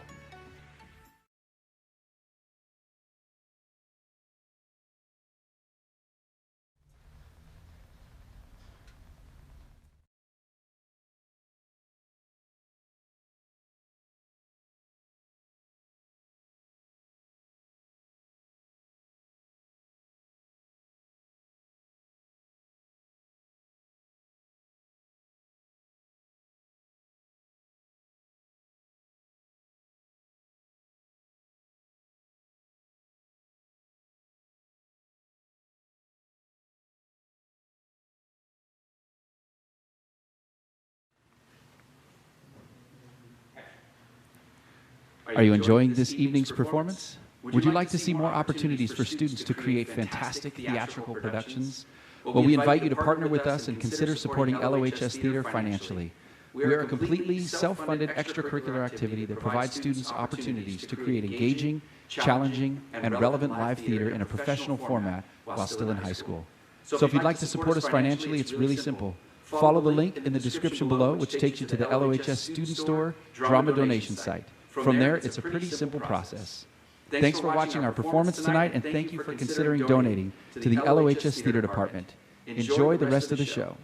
Are you enjoying this evening's performance? Would you like to see more opportunities for students to create fantastic theatrical productions? Well, we invite you to partner with us and consider supporting LOHS Theater financially. We are a completely self-funded extracurricular activity that provides students opportunities to create engaging, challenging, and relevant live theater in a professional format while still in high school. So if you'd like to support us financially, it's really simple. Follow the link in the description below, which takes you to the LOHS Student Store Drama Donation site. From there, it's a pretty simple process. Thanks for watching our performance tonight, and thank you for considering donating to the LOHS Theater Department. Enjoy the rest of the show.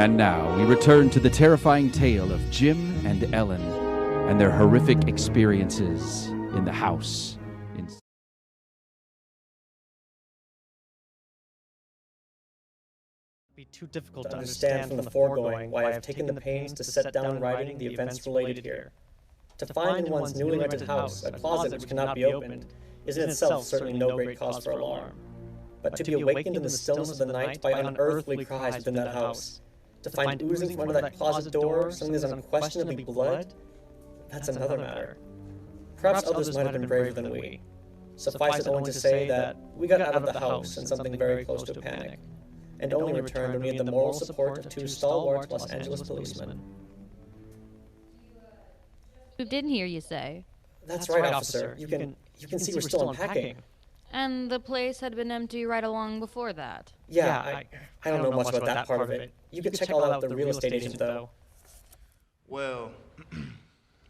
And now we return to the terrifying tale of Jim and Ellen and their horrific experiences in the house. Be too difficult to understand from the foregoing why I have taken the pains to set down in writing the events related here. To find in one's newly rented house a closet which cannot be opened is in itself certainly no great cause for alarm. But to be awakened in the stillness of the night by unearthly cries within that house, to find oozing from under that closet door something that is unquestionably blood, that's another matter. Perhaps others might have been braver than we. Suffice it only to say that we got out of the house in something very close to a panic, and only returned when we had the moral support of two stalwart Los Angeles policemen. Moved in here, you say? That's right, officer. You can see we're still unpacking. And the place had been empty right along before that? Yeah, I don't know much about that part of it. You could check all out the real estate agent, though. Well,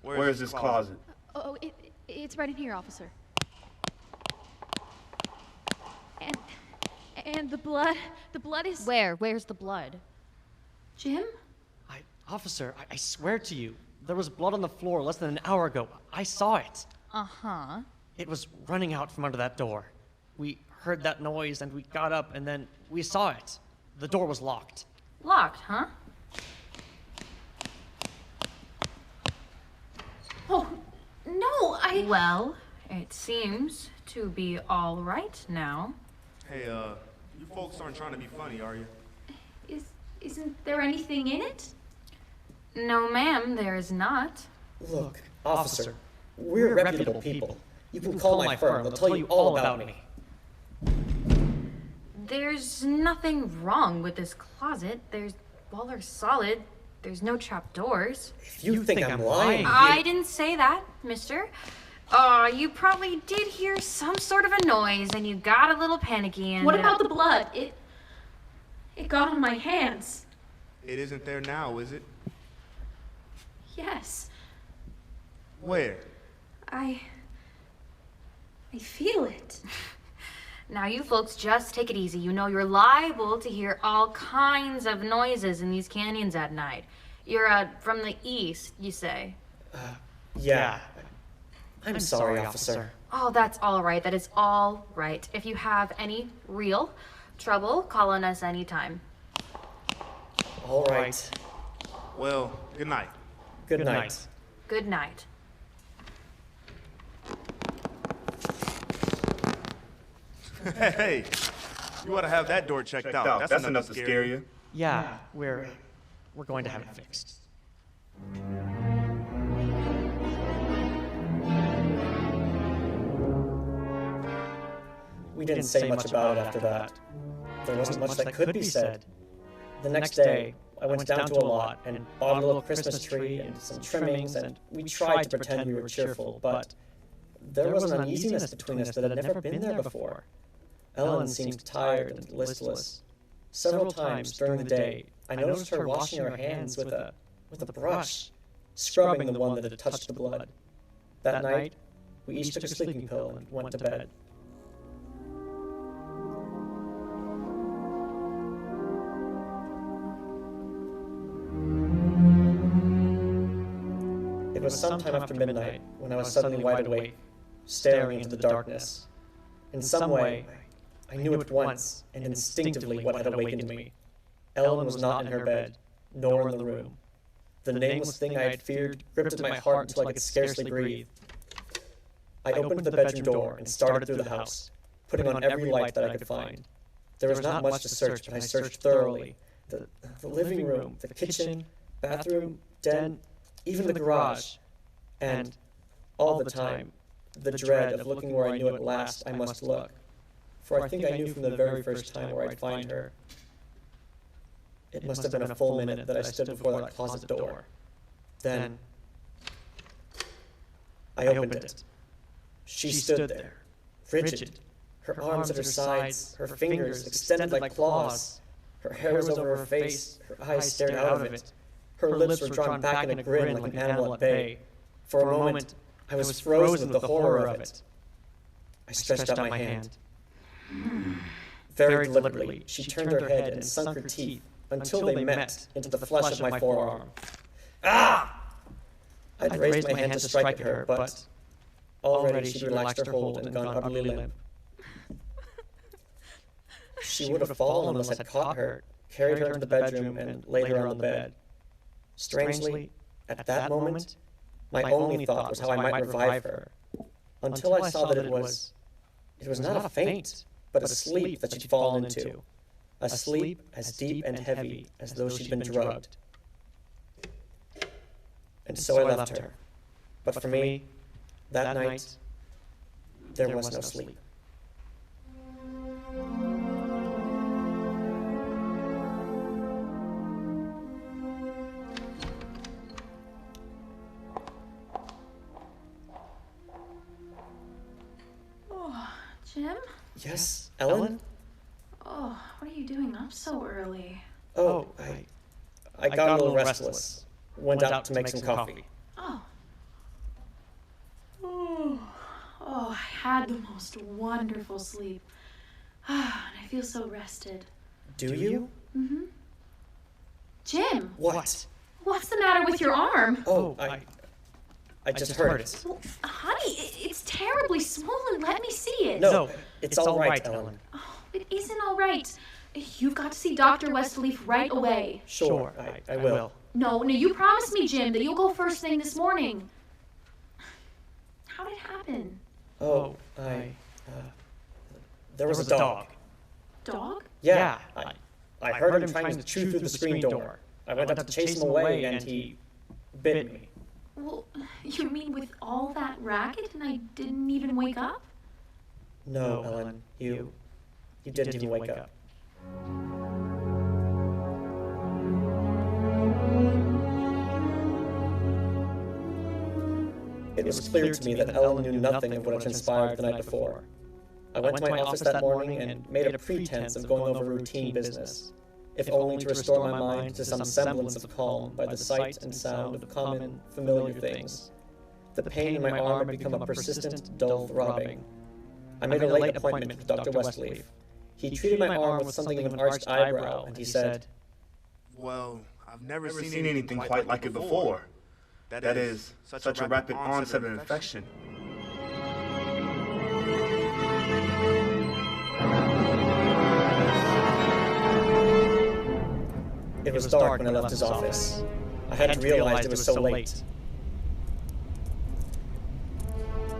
where's this closet? Oh, it's right in here, officer. And the blood is... Where's the blood? Jim? Officer, I swear to you, there was blood on the floor less than an hour ago. I saw it. Uh-huh. It was running out from under that door. We heard that noise and we got up and then we saw it. The door was locked. Locked, huh? Oh, no, Well, it seems to be all right now. Hey, you folks aren't trying to be funny, are you? Isn't there anything in it? No, ma'am, there is not. Look, officer, we're reputable people. You can call my firm. They'll tell you all about me. There's nothing wrong with this closet. Walls are solid. There's no trap doors. If you think I'm lying... I didn't say that, mister. You probably did hear some sort of a noise and you got a little panicky and... What about the blood? It got on my hands. It isn't there now, is it? Yes. Where? I feel it. Now you folks just take it easy. You know you're liable to hear all kinds of noises in these canyons at night. You're from the east, you say? Yeah. I'm sorry, officer. Oh, that's all right. That is all right. If you have any real trouble, call on us anytime. All right. Well, good night. Good night. Good night. Hey, you ought to have that door checked out. That's enough to scare you. Yeah, we're going to have it fixed. We didn't say much about it after that. There wasn't much that could be said. The next day, I went down to a lot and bought a little Christmas tree and some trimmings, and we tried to pretend we were cheerful, but there was an uneasiness between us that had never been there before. Ellen seemed tired and listless. Several times during the day, I noticed her washing her hands with a brush, scrubbing the one that had touched the blood. That night, we each took a sleeping pill and went to bed. It was sometime after midnight when I was suddenly wide awake, staring into the darkness. In some way, I knew at once and instinctively what had awakened me. Ellen was not in her bed, nor in the room. The nameless thing I had feared gripped at my heart until I could scarcely breathe. I opened the bedroom door and started through the house, putting on every light that I could find. There was not much to search, but I searched thoroughly. The living room, the kitchen, bathroom, den, even the garage. And, all the time, the dread of looking where I knew at last I must look. For I think I knew from the very first time where I'd find her. It must have been a full minute that I stood before that closet door. Then, I opened it. She stood there, rigid, her arms at her sides, her fingers extended like claws. Her hair was over her face, her eyes stared out of it. Her lips were drawn back in a grin like an animal at bay. For a moment, I was frozen with the horror of it. I stretched out my hand. Very deliberately, she turned her head and sunk her teeth, until they met into the flesh of my forearm. Ah! I'd raised my hand to strike at her, but already she'd relaxed her hold and gone utterly limp. She would have fallen unless I'd caught her, carried her into the bedroom, and laid her on the bed. Strangely, at that moment, my only thought was how I might revive her, until I saw that it was not a faint, but a sleep that she'd fallen into, a sleep as deep and heavy as though she'd been drugged. And so I left her. But for me, that night, there was no sleep. Jim? Yes, Ellen? Oh, what are you doing up so early? Oh, I got a little restless. Went out to make some coffee. Oh. Oh, I had the most wonderful sleep. And I feel so rested. Do you? Mm-hmm. Jim! What? What's the matter with your arm? Oh, I just hurt it. Well, honey, it's terribly swollen. Let me see it. No, it's all right, Ellen. Oh, it isn't all right. You've got to see Dr. Westleaf right away. Sure, I will. No, you promised me, Jim, that you'll go first thing this morning. How did it happen? Oh, there was a dog. Dog? Yeah, I heard him trying to chew through the screen door. I went up to chase him away, and he bit me. Well, you mean with all that racket and I didn't even wake up? No, Ellen, you didn't even wake up. It was clear to me that Ellen knew nothing of what had transpired the night before. I went to my office that morning and made a pretense of going over routine business, if only to restore my mind to some semblance of calm by the sight and sound of common, familiar things. The pain in my arm had become a persistent, dull throbbing. I made a late appointment with Dr. Westleaf. He treated my arm with something of an arched eyebrow, and he said, "Well, I've never seen anything quite like it before. That is, such a rapid onset of infection." It was dark when I left his office. I hadn't realized it was so late.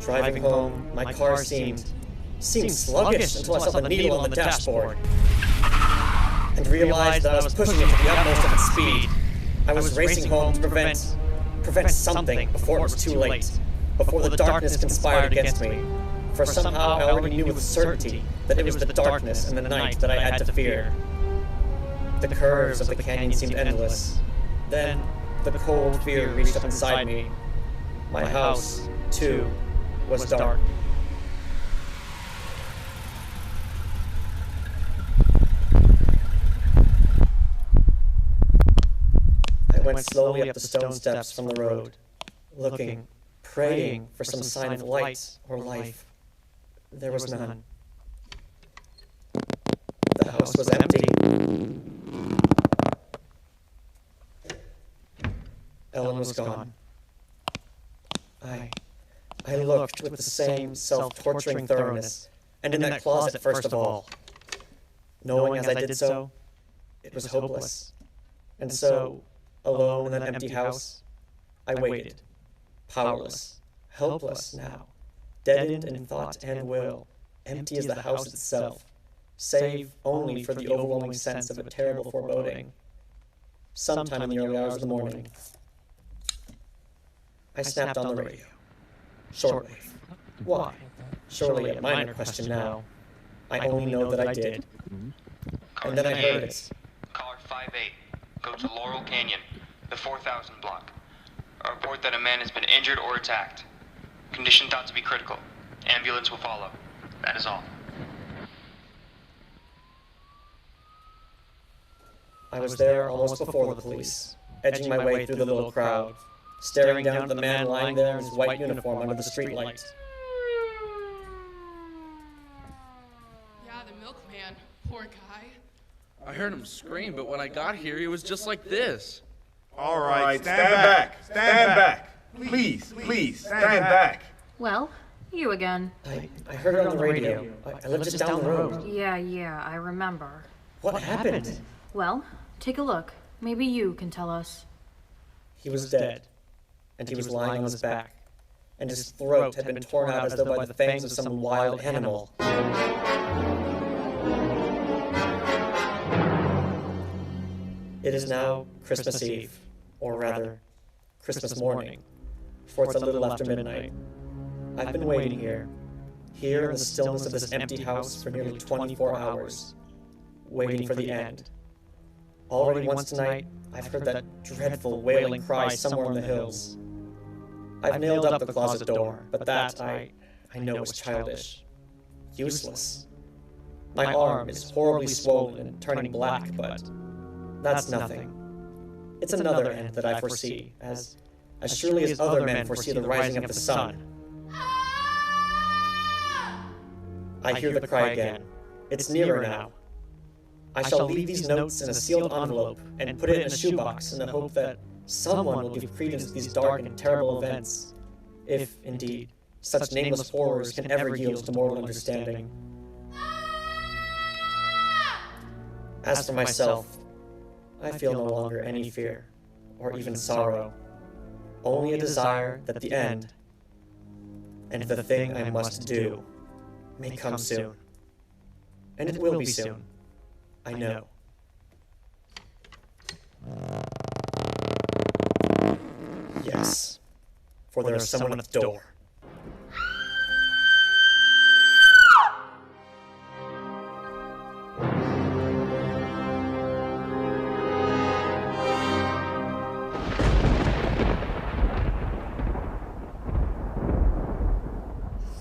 Driving home, my car seemed sluggish until I saw the needle on the dashboard and realized that I was pushing it to the utmost of its speed. I was racing home to prevent something before it was too late, before the darkness conspired against me. For somehow I already knew with certainty that it was the darkness and the night that I had to fear. The curves of the canyon seemed endless. Then, the cold fear reached up inside me. My house, too, was dark. I went slowly up the stone steps from the road, looking, praying for some sign of light or life. There was none. The house was empty. Ellen was gone. I looked with the same self-torturing thoroughness, and in that closet first of all. Knowing as I did so, it was hopeless. And so, alone in that empty house, I waited, powerless, helpless now, deadened in thought and will, empty as the house itself, save only for the overwhelming sense of a terrible foreboding. Sometime in the early hours of the morning, I snapped on the radio. Shortwave. Why? Surely a minor question now. I only know that I did. And then I heard it. Caller 5-8. Go to Laurel Canyon, the 4000 block. A report that a man has been injured or attacked. Condition thought to be critical. Ambulance will follow. That is all. I was there almost before the police, edging my way through the little crowd, staring down at the man lying there in his white uniform under the streetlight. Yeah, the milkman. Poor guy. I heard him scream, but when I got here, he was just like this. All right, stand back. Stand back. Please, stand back. Well, you again. I heard it on the radio. I live just down the road. Yeah, I remember. What happened? Well, take a look. Maybe you can tell us. He was dead, and he was lying on his back, and his throat had been torn out as though by the fangs of some wild animal. It is now Christmas Eve, or rather, Christmas morning, for it's a little after midnight. I've been waiting here in the stillness of this empty house for nearly 24 hours, waiting for the end. Already once tonight, I've heard that dreadful wailing cry somewhere in the hills. I've nailed up the closet door, but that, I know is childish. Useless. My arm is horribly swollen and turning black, but that's nothing. It's another end that I foresee, as surely as other men foresee the rising of the sun. I hear the cry again. It's nearer now. I shall leave these notes in a sealed envelope and put it in a shoebox in the hope that someone will give credence to these dark and terrible events, if, indeed, such nameless horrors can ever yield to mortal understanding. As for myself, I feel no longer any fear, or even sorrow, only a desire that the end, and the thing I must do, may come soon. And it will be soon, I know. Yes, for there is someone at the door.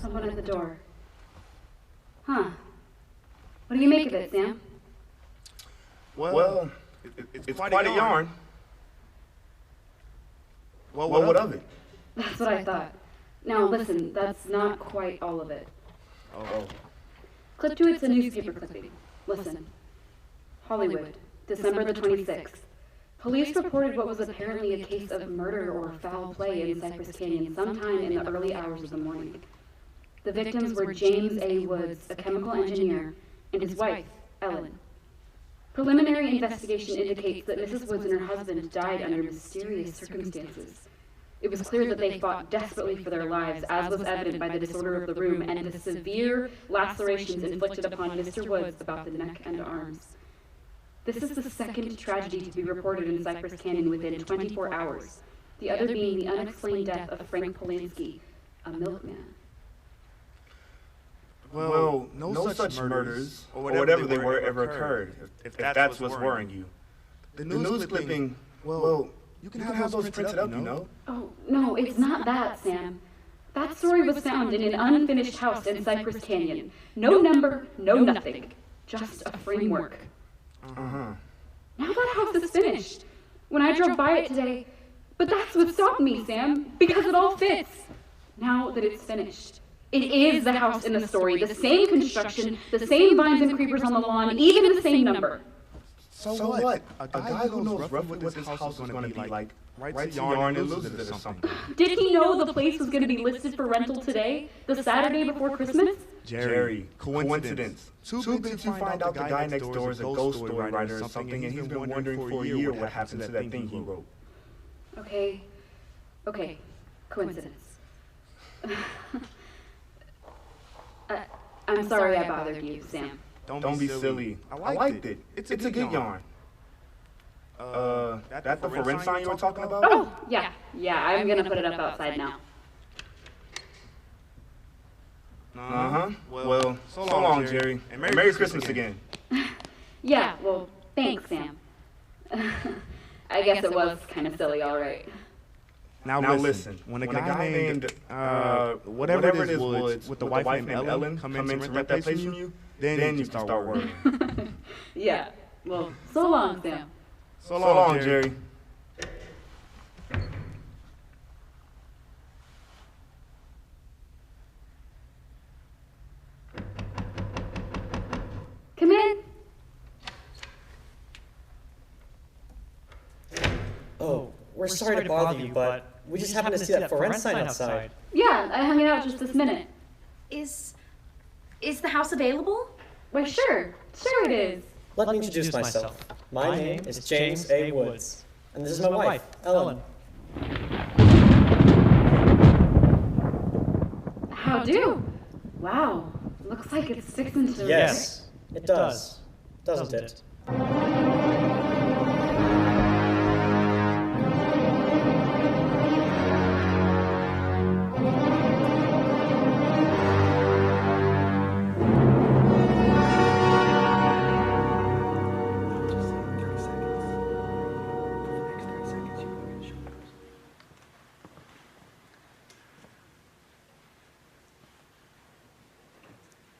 Someone at the door. Huh. What do you make of it, Sam? Well, it's quite a yarn. Well, what of it? That's what I thought. Now, listen, that's not quite all of it. Oh. Clip to it's a newspaper clipping. Listen. Hollywood, December the 26th. Police reported what was apparently a case of murder or foul play in Cypress Canyon sometime in the early hours of the morning. The victims were James A. Woods, a chemical engineer, and his wife, Ellen. Preliminary investigation indicates that Mrs. Woods and her husband died under mysterious circumstances. It was clear that they fought desperately for their lives, as was evident by the disorder of the room and the severe lacerations inflicted upon Mr. Woods about the neck and arms. This is the second tragedy to be reported in Cypress Canyon within 24 hours, the other being the unexplained death of Frank Polanski, a milkman. Well, no such murders, or whatever they were, ever occurred, if that's what's worrying you. The news clipping, well, you can have those printed up, you know? Oh, no, it's not that, Sam. That story was found in an unfinished house in Cypress Canyon. No number, no nothing. Just a framework. Uh-huh. Now that house is finished. When I drove by it today, but that's what stopped me, Sam, because it all fits. Now that it's finished. It is the house in the story, the same construction, the same vines and creepers on the lawn, even the same number. So what? A guy who knows roughly what this house is going to be like writes a yarn and loses it or something. Did he know the place was going to be listed for rental today, the Saturday before Christmas? Jerry, coincidence. Too big to find out the guy next door is a ghost story writer or something, and he's been wondering for a year what happened to that thing he wrote. Okay, coincidence. I'm sorry I bothered you, Sam. Don't be silly. I liked it. It's a good yarn. That the for rent sign you were talking about? Oh, yeah, I'm gonna put it up outside now. Uh-huh. Well, so long, Jerry. And Merry Christmas again. Yeah, well, thanks, Sam. I guess it was kind of silly, all right. Now listen, when a guy named, whatever it is, Woods, with the wife named Ellen, come in to rent that place from you, then you can start worrying. Yeah, well, so long, Sam. So long, Jerry. Come in. We're sorry to bother you, but we just happened to see that for rent sign outside. Yeah, I hung it out just this minute. Is the house available? Why, sure it is. Let me introduce myself. My name is James A. Woods, and this is my wife, Ellen. How do? Wow, looks like it sticks into the Yes, it does, doesn't it?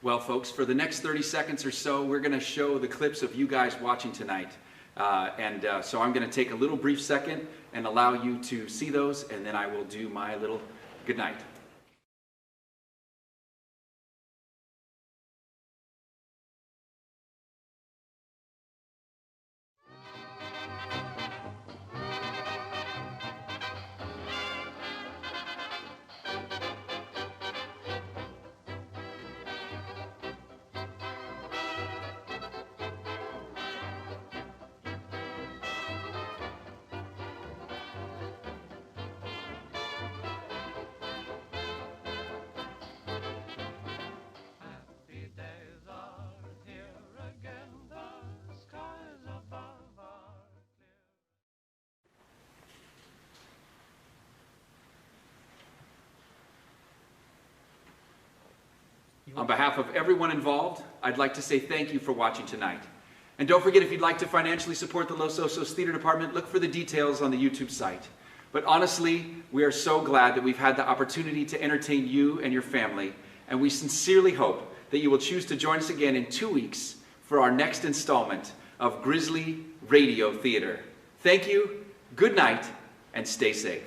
Well, folks, for the next 30 seconds or so, we're going to show the clips of you guys watching tonight. So I'm going to take a little brief second and allow you to see those, and then I will do my little good night. On behalf of everyone involved, I'd like to say thank you for watching tonight. And don't forget, if you'd like to financially support the Los Osos Theater Department, look for the details on the YouTube site. But honestly, we are so glad that we've had the opportunity to entertain you and your family, and we sincerely hope that you will choose to join us again in 2 weeks for our next installment of Grizzly Radio Theater. Thank you, good night, and stay safe.